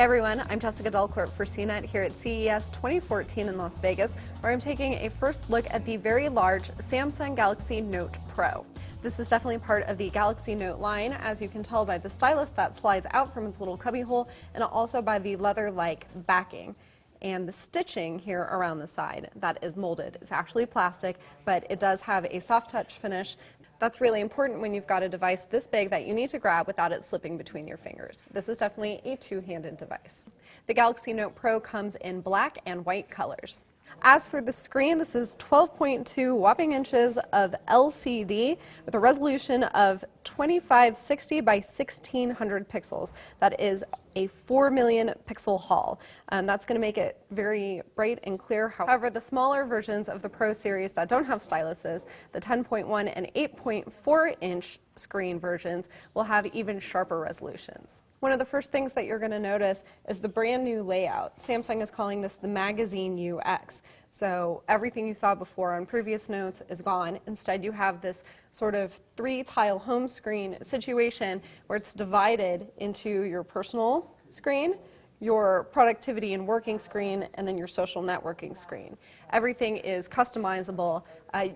Hey everyone, I'm Jessica Delcourt for CNET here at CES 2014 in Las Vegas, where I'm taking a first look at the very large Samsung Galaxy Note Pro. This is definitely part of the Galaxy Note line, as you can tell by the stylus that slides out from its little cubbyhole, and also by the leather-like backing and the stitching here around the side that is molded. It's actually plastic, but it does have a soft touch finish. That's really important when you've got a device this big that you need to grab without it slipping between your fingers. This is definitely a two-handed device. The Galaxy Note Pro comes in black and white colors. As for the screen, this is 12.2 whopping inches of LCD with a resolution of 2560 by 1600 pixels. That is a 4 million pixel haul. That's going to make it very bright and clear. However, the smaller versions of the Pro series that don't have styluses, the 10.1 and 8.4 inch screen versions, will have even sharper resolutions. One of the first things that you're going to notice is the brand new layout. Samsung is calling this the Magazine UX. So everything you saw before on previous notes is gone. Instead, you have this sort of three-tile home screen situation where it's divided into your personal screen, your productivity and working screen, and then your social networking screen. Everything is customizable.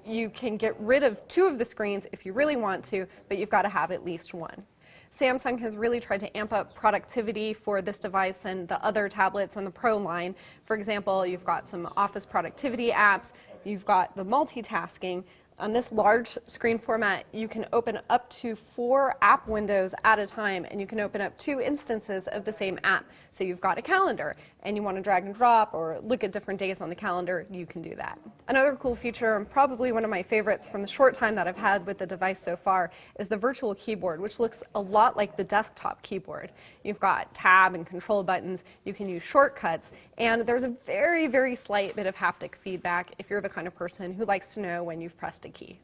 You can get rid of two of the screens if you really want to, but you've got to have at least one. Samsung has really tried to amp up productivity for this device and the other tablets on the Pro line. For example, you've got some office productivity apps, you've got the multitasking. On this large screen format, you can open up to 4 app windows at a time, and you can open up 2 instances of the same app. So you've got a calendar, and you want to drag and drop or look at different days on the calendar, you can do that. Another cool feature, and probably one of my favorites from the short time that I've had with the device so far, is the virtual keyboard, which looks a lot like the desktop keyboard. You've got tab and control buttons, you can use shortcuts, and there's a very, very slight bit of haptic feedback if you're the kind of person who likes to know when you've pressed a key.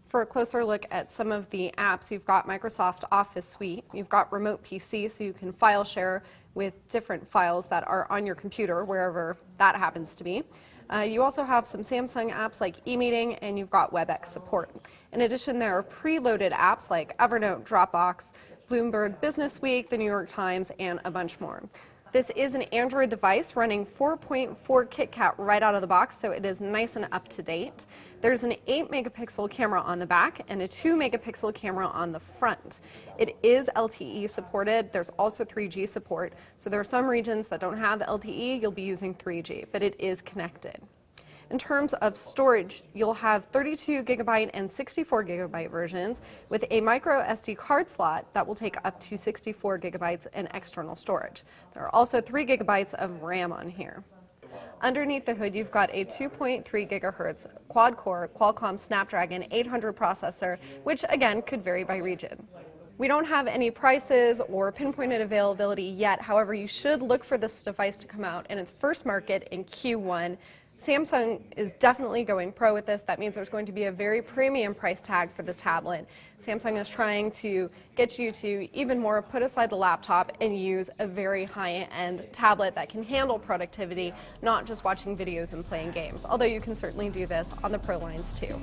For a closer look at some of the apps, you've got Microsoft Office Suite, you've got Remote PC, so you can file share with different files that are on your computer, wherever that happens to be. You also have some Samsung apps like e-meeting, and you've got WebEx support. In addition, there are preloaded apps like Evernote, Dropbox, Bloomberg Businessweek, the New York Times, and a bunch more. This is an Android device running 4.4 KitKat right out of the box, so it is nice and up to date. There's an 8 megapixel camera on the back and a 2 megapixel camera on the front. It is LTE supported. There's also 3G support, so there are some regions that don't have LTE, you'll be using 3G, but it is connected. In terms of storage, you'll have 32 gigabyte and 64 gigabyte versions with a micro SD card slot that will take up to 64 gigabytes in external storage. There are also 3 gigabytes of RAM on here. Underneath the hood, you've got a 2.3 gigahertz quad-core Qualcomm Snapdragon 800 processor, which again could vary by region. We don't have any prices or pinpointed availability yet. However, you should look for this device to come out in its first market in Q1. Samsung is definitely going pro with this. That means there's going to be a very premium price tag for this tablet. Samsung is trying to get you to even more put aside the laptop and use a very high-end tablet that can handle productivity, not just watching videos and playing games, although you can certainly do this on the Pro lines too.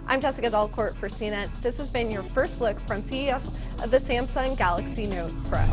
I'm Jessica Delcourt for CNET. This has been your first look from CES of the Samsung Galaxy Note Pro.